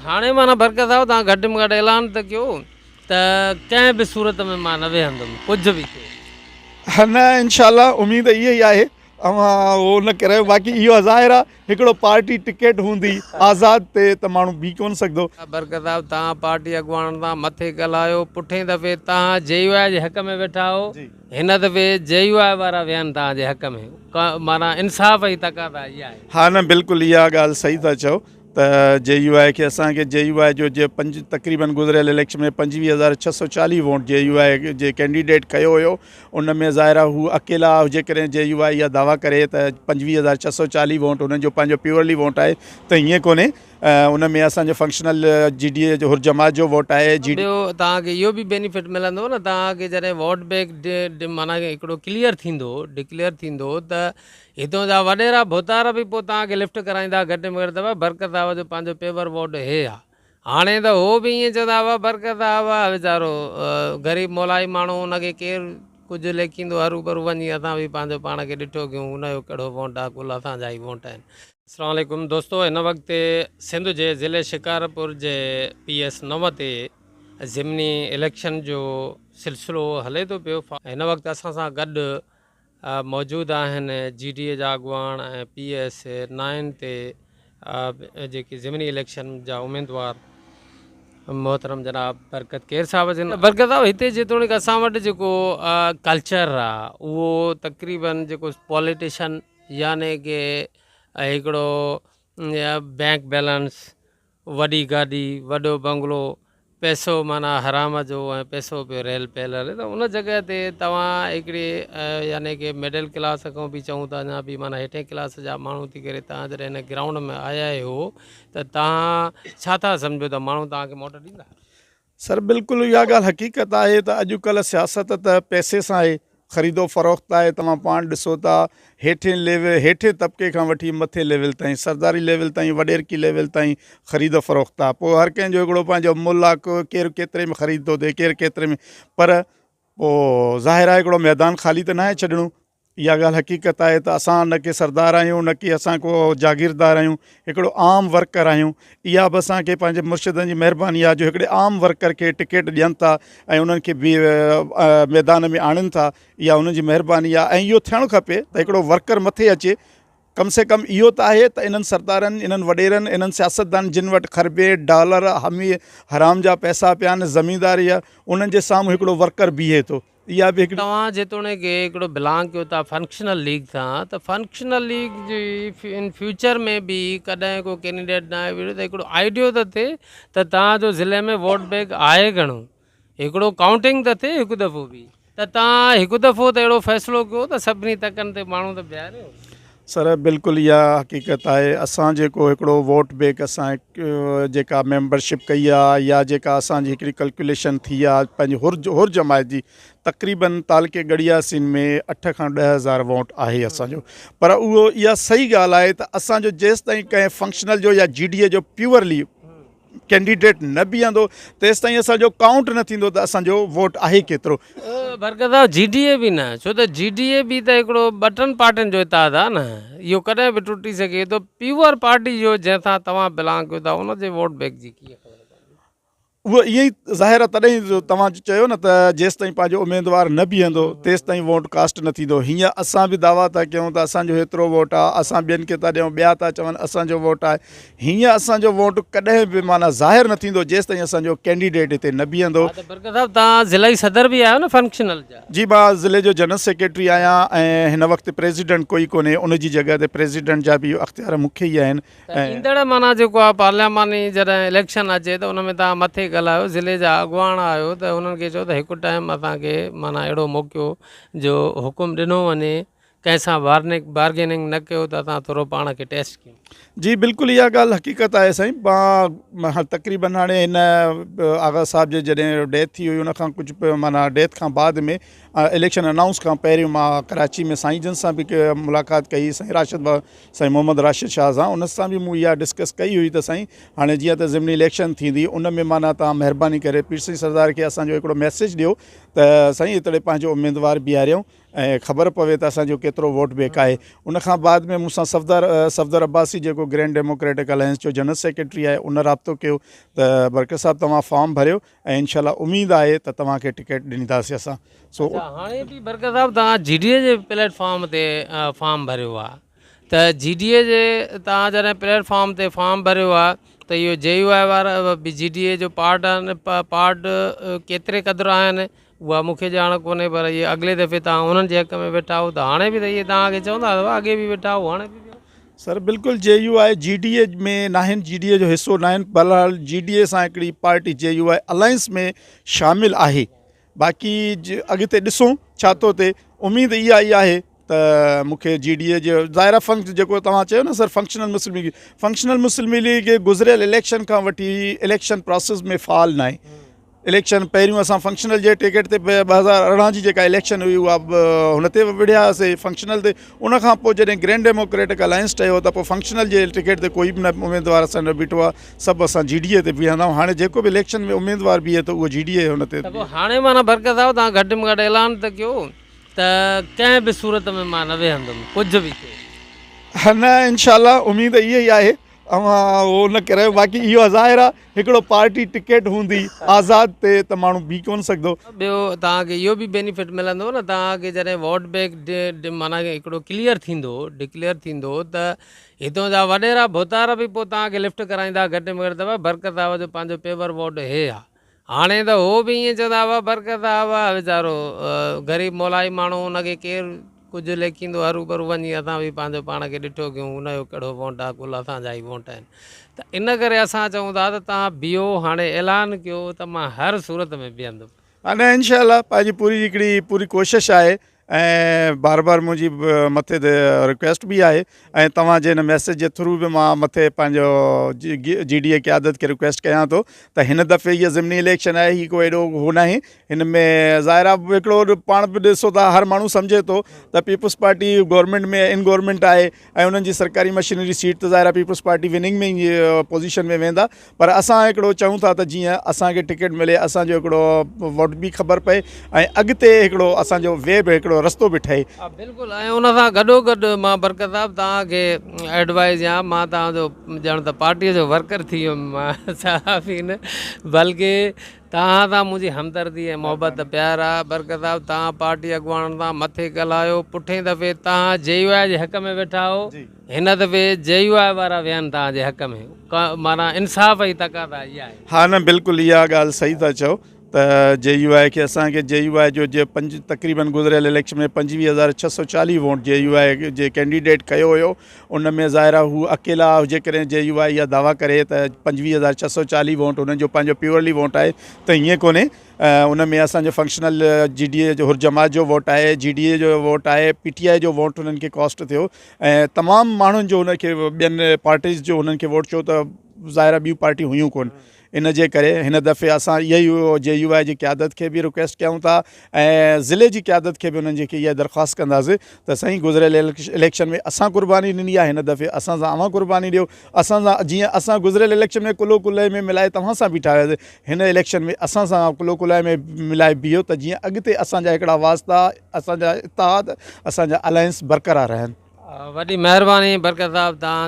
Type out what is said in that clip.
हाणे माना बरकत साहब तव्हां घटि में घटि ऐलान त कयो त कंहिं बि सूरत में मां न वेहंदुमि कुझु बि थिए। न इंशाल्लाह उम्मीद इहा ई आहे उहो न करे बाक़ी इहो ज़ाहिर आहे हिकिड़ो पार्टी टिकेट हूंदी आज़ाद ते त माण्हू बीह कोन सघंदो। बरकत साहब तव्हां पार्टी अॻुवान तां मथे ॻाल्हायो, पुठे दफ़े तव्हां JUI जे हक़ में वेठा हो, हिन दफ़े JUI वारा विया आहिनि तव्हांजे हक़ में, माना इंसाफ़ जी तक़ाज़ा इहा आहे। हा न बिल्कुलु इहा ॻाल्हि सही था चओ त JUI खे असांखे JUI जो जे तक़रीबन गुज़िरियल इलेक्शन में 25,640 वोट JUI जे कैंडिडेट कयो हुयो। उन में ज़ाहिर आहे हू अकेला जेकॾहिं JUI इहा दावा करे त 25,640 वोट उन्हनि जो पंहिंजो प्योरली वोट आहे त हीअं कोन्हे। उन में असांजो फंक्शनल GDA जो हुरजमात जो वोट आहे। ॿियो तव्हांखे इहो बि बेनिफिट मिलंदो न, तव्हांखे जॾहिं वोट बैंक माना हिकिड़ो क्लियर थींदो डिक्लेयर थींदो त हितां जा वॾेरा भोतार बि पोइ तव्हांखे लिफ्ट कराईंदा घटि में घटि दफ़ा बरकत साहब जो पंहिंजो पेपर वोट हे आहे। हाणे त उहो बि ईअं चवंदा हुआ बरकत साहब आहे वीचारो ग़रीब मोलाई माण्हू, हुनखे केरु कुझु लेखींदो हरू भरू वञी असां बि पंहिंजो पाण खे ॾिठो कयूं हुनजो कहिड़ो वोट आहे, कुल असांजा ई वोट आहिनि। अस्सलाम वालेकुम दोस्तो, हिन वक़्तु सिंध जे ज़िले शिकारपुर जे PS 9 ते ज़िमनी इलेक्शन जो सिलसिलो हले थो पियो। हिन वक़्तु असां सां गॾु मौजूदु आहिनि GDA जा अॻुवान ऐं PS 9 ते जेके ज़िमनी इलेक्शन जा उम्मीदवार मोहतरम जनाब बरकत केर साहब जन। बरकत साहब हिते जेतोणीकि असां वटि जेको कल्चर आहे उहो तक़रीबन जेको पॉलिटिशन याने कि हिकिड़ो बैंक बैलेंस, वॾी गाॾी, वॾो बंगलो, पैसो माना हराम जो ऐं पैसो पियो रेल पियल हले, त उन जॻह ते तव्हां हिकिड़े यानी कि मिडिल क्लास खां बि चऊं था अञा बि माना हेठे क्लास जा माण्हू थी करे तव्हां जॾहिं हिन ग्राउंड में आया आहियो त तव्हां छा था सम्झो त माण्हू तव्हांखे वोट ॾींदा? सर बिल्कुलु इहा ॻाल्हि हक़ीक़त आहे त अॼुकल्ह सियासत त पैसे सां आहे, ख़रीदो फ़रोख़्त आहे। तव्हां पाण ॾिसो था हेठे तबिके खां वठी मथे लेवल ताईं, सरदारी लेवल ताईं, वॾेरकी लेवल ताईं ख़रीद फ़रोख़्त आहे। पोइ हर कंहिंजो हिकिड़ो पंहिंजो मुल्ह आहे, केरु केतिरे में ख़रीद थो थिए, केरु केतिरे में, पर पोइ ज़ाहिर आहे हिकिड़ो मैदान ख़ाली त न आहे छॾिणो। इहा ॻाल्हि हक़ीक़त आहे त असां न की सरदार आहियूं, न की असां को जागीरदार आहियूं, हिकिड़ो आम वर्कर आहियूं। इहा बि असांखे पंहिंजे मुर्शिदनि जी महिरबानी आहे जो हिकिड़े आम वर्कर खे टिकेट ॾियनि था ऐं उन्हनि खे बि मैदान में आणनि था। इहा उन्हनि जी महिरबानी आहे ऐं इहो थियणु खपे त हिकिड़ो वर्कर मथे अचे। कम से कम इहो त आहे त इन्हनि सरदारनि, इन्हनि वॾेरनि, इन्हनि सियासतदान जिन वटि खरबे डॉलर हराम जा पैसा पिया आहिनि, ज़मीनदारी आहे, उन्हनि जे साम्हूं हिकिड़ो वर्कर बीहे थो। इहा बि हिकिड़ी तव्हां जेतोणीकि हिकिड़ो बिलोंग कयो था फंक्शनल लीग सां, त functional league ji in future में बि कॾहिं को कैंडिडेट न आहे त हिकिड़ो आइडियो त थिए त तव्हांजो ज़िले में वोट बैंक आहे घणो, हिकिड़ो काउंटिंग त थिए हिकु दफ़ो बि, त तव्हां हिकु दफ़ो त अहिड़ो फ़ैसिलो कयो त सभिनी तकनि ते माण्हू त बीहारियो। सर बिल्कुलु इहा हक़ीक़त आहे। असां जेको हिकिड़ो वोट बैंक असां जेका मेंबरशिप कई आहे या जेका असांजी हिकिड़ी कैलकुलेशन थी आहे पंहिंजी हुरजमात जी, तक़रीबन तालके गड़ियासीन में 8 खां 10 हज़ार वोट आहे असांजो। पर उहो इहा सही ॻाल्हि आहे त असांजो जेसि ताईं कंहिं फंक्शनल जो या GDA जो प्योरली कैंडिडेट न बीहंदो तेसि ताईं असांजो काउंट न थींदो त असांजो वोट आहे केतिरो। बरकत साहब GDA बि न, छो त GDA बि त हिकिड़ो ॿ 3 पार्टियुनि जो इताद आहे न, इहो कॾहिं बि टुटी सघे थो। प्योर पार्टी जो जंहिंसां तव्हां बिलोंग कयो था उनजे वोट बैंक जी कीअं ख़बर? उहो ईअं ई ज़ाहिर आहे, तॾहिं तव्हां चयो न त जेसि ताईं पंहिंजो उमेदवार न बीहंदो तेसि ताईं वोट कास्ट न थींदो। हीअं असां बि दावा था कयूं त असांजो हेतिरो वोट आहे, असां ॿियनि खे था ॾियूं, ॿिया था चवनि असांजो वोट आहे। हीअं असांजो वोट कॾहिं बि माना ज़ाहिर न थींदो जेसि ताईं असांजो कैंडिडेट हिते न बीहंदो। बरकत साहब तव्हां ज़िले सदर बि आहियो न फंक्शनल जा? जी मां ज़िले जो जनरल सेक्रेटरी आहियां ऐं हिन वक़्तु प्रेसिडेंट कोई कोन्हे, उनजी जॻह ते प्रेसिडेंट जा बि अख़्तियार मूंखे ई आहिनि। ईंदड़ माना जेको आहे पार्लियामानी जॾहिं इलेक्शन अचे त उन में तव्हां मथे ॻाल्हायो, ज़िले जा अॻुवान आहियो, त उन्हनि खे चओ त हिकु टाइम असांखे माना अहिड़ो मौक़ो जो हुकुम ॾिनो वञे, कंहिंसां बार्गेनिंग न कयो त असां थोरो पाण खे टेस्ट कयूं। जी बिल्कुलु इहा ॻाल्हि हक़ीक़त आहे साईं। मां तक़रीबन हाणे हिन आगा साहिब जे जॾहिं डेथ थी हुई उनखां कुझु माना डेथ खां बाद में इलेक्शन अनाउंस खां पहिरियों मां कराची में साईं जन सां बि मुलाक़ात कई, साईं मोहम्मद राशिद शाह सां। उन सां बि मूं इहा डिस्कस कई हुई त साईं हाणे जीअं त ज़िमनी इलेक्शन थींदी उन में माना तव्हां महिरबानी करे पीर साईं सरदार खे असांजो हिकिड़ो मैसेज ॾियो त साईं हिते पंहिंजो उमेदवार बीहारियूं ऐं ख़बर पवे त असांजो केतिरो वोट बैंक आहे। उनखां बाद में मूंसां सफ़दर अब्बासी जेको ग्रैंड डेमोक्रेटिक अलायंस जो जनरल सेक्रेटरी आहे उन राब्तो कयो त बरकत साहिबु तव्हां फॉर्म भरियो ऐं इनशाला उमेदु आहे त तव्हांखे टिकट ॾींदासीं असां। सो हाणे बि बरकत साहिबु तव्हां GDA जे प्लेटफॉर्म ते फॉर्म भरियो आहे त GDA जे तव्हां जॾहिं प्लेटफॉर्म ते फॉर्म भरियो आहे त इहो JUI वारा बि GDA जो पार्ट आहिनि पार्ट केतिरे क़दुरु आहिनि उहा मूंखे ॼाण कोन्हे, पर इहे अॻिले दफ़े तव्हां उन्हनि जे हक़ में वेठा हो त हाणे बि त इहे तव्हांखे चवंदा हुआ अॻे बि वेठा हो हाणे बि सर बिल्कुलु JUI GDA में न आहिनि, GDA जो हिसो न आहिनि, बहरहाल GDA सां हिकिड़ी पार्टी JUI अलायंस में शामिलु आहे। बाक़ी अॻिते ॾिसूं छा थो थिए। उमेदु इहा ई आहे त मूंखे GDA जो ज़ाहिरा जेको तव्हां चयो न सर फंक्शनल मुस्लिम लीग गुज़िरियल इलेक्शन खां वठी इलेक्शन प्रोसेस में फ़ाल न आहे। इलेक्शन पहिरियों असां फंक्शनल जे टिकट ते 2018 जी जेका इलेक्शन हुई उहा हुन ते विढ़ियासीं फंक्शनल ते। उनखां पोइ जॾहिं ग्रैंड डेमोक्रेटिक अलायंस ठहियो त पोइ फंक्शनल जे टिकट ते कोई बि न उमेदवार असां न बीठो आहे, सभु असां GDA ते बीहंदा आहियूं। हाणे जेको बि इलेक्शन में उमेदवार बीहे त उहो GDA हुन ते। हाणे माना बरकत साहिबु तव्हां घटि में घटि ऐलान त कयो त कंहिं बि सूरत में मां न वेहंदुमि कुझु बि थियो न इनशाला उमेदु इहा ई आहे। उहो न करे बाक़ी इहो ज़ाहिर आहे हिकिड़ो पार्टी टिकट हूंदी आज़ाद ते त माण्हू बीह कोन सघंदो। ॿियो तव्हांखे इहो बि बेनिफिट मिलंदो न, तव्हांखे जॾहिं वोट बैंक माना हिकिड़ो क्लियर थींदो डिक्लेयर थींदो त हितां जा वॾेरा भोतार बि पोइ तव्हांखे लिफ्ट कराईंदा घटि में घटि दफ़ा बरकत साहिब जो पंहिंजो पेपर वोट हे आहे। हाणे त उहो बि ईअं चवंदा हुआ बरकत साहिबु आहे वीचारो ग़रीब मोलाई माण्हू हुनखे केरु कुझु लेखींदो हरू भरू वञी असां बि पंहिंजो पाण खे ॾिठो कयूं हुनजो कहिड़ो वोट आहे कुल असांजा ई वोट आहिनि। त इन करे असां चऊं था त तव्हां बीहो हाणे ऐलान कयो त मां हर सूरत में बीहंदुमि। हाणे इनशाला पंहिंजी पूरी कोशिशि आहे ऐं बार बार मुंहिंजी मथे ते रिक्वेस्ट बि आहे ऐं तव्हां जे हिन मैसेज जे थ्रू बि मां मथे पंहिंजो GDA क़यादत खे रिक्वेस्ट कयां थो त हिन दफ़े इहा ज़िमनी इलेक्शन आहे, ही कोई एॾो हो न आहे। हिन में ज़ाहिरा हिकिड़ो पाण बि ॾिसो था हर माण्हू सम्झे थो त पीपुल्स पार्टी गवर्नमेंट में इन गवर्नमेंट आहे ऐं उन्हनि जी सरकारी मशीनरी सीट त ज़ाहिरा पीपुल्स पार्टी विनिंग में ई पोज़ीशन में वेंदा, पर असां हिकिड़ो चऊं था त जीअं असांखे टिकट मिले असांजो हिकिड़ो वोट बि ख़बर पए ऐं अॻिते हिकिड़ो असांजो वे बि हिकिड़ो रस्तो बि ठहे। बिल्कुलु ऐं उन सां गॾोगॾु मां बरकत साहिबु तव्हांखे एडवाइज़ या मां तव्हांजो ॼण त पार्टीअ जो वर्कर थी वियुमि मां सहाफ़ी न, बल्कि तव्हां सां मुंहिंजी हमदर्दी ऐं मोहबत प्यार आहे। बरकत साहिबु तव्हां पार्टी अॻुवान सां मथे ॻाल्हायो, पुठे दफ़े तव्हां JUI जे हक़ में वेठा हो, हिन दफ़े JUI वारा वियनि तव्हांजे हक़ में, माना इंसाफ़ जी तक़ाज़ा इहा आहे। हा न बिल्कुलु इहा ॻाल्हि सही था चओ त JUI खे असांखे JUI जो जे तक़रीबन गुज़िरियल इलेक्शन में 25,640 वोट JUI जे कैंडिडेट कयो हुयो। उन में ज़ाहिरा हू अकेला हुजे करे JUI इहा दावा करे त 25,640 वोट उन्हनि जो पंहिंजो प्योरली वोट आहे, त हीअं कोन्हे। उन में असांजो फंक्शनल GDA जो हुरजमात जो वोट आहे, GDA जो वोट आहे, PTI जो वोट हुननि खे कॉस्ट थियो ऐं तमामु माण्हुनि जो हुनखे ॿियनि पार्टीज़ जो हुननि खे वोट छो त ज़ाहिरा ॿियूं पार्टियूं हुयूं कोन। इन जे करे हिन दफ़े असां इहा ई JUI जी क़यादत खे बि रिक्वेस्ट कयूं था ऐं ज़िले जी क़यादत खे बि उन्हनि जेके इहा दरख़्वास्त कंदासीं त साईं गुज़िरियल इलेक्शन में असां क़ुर्बानी ॾिनी आहे, हिन दफ़े असां सां अवां क़ुर्बानी ॾियो। असां सां जीअं असां गुज़िरियल इलेक्शन में कुलो कुले में मिलाए तव्हां सां बीठा हुयासीं, हिन इलेक्शन में असां सां कुलो कुलाए में मिलाए बीहो त जीअं अॻिते असांजा हिकिड़ा वास्ता असांजा इतिहाद असांजा अलायंस बरक़रार रहनि। वॾी महिरबानी बरकत साहिबु तव्हां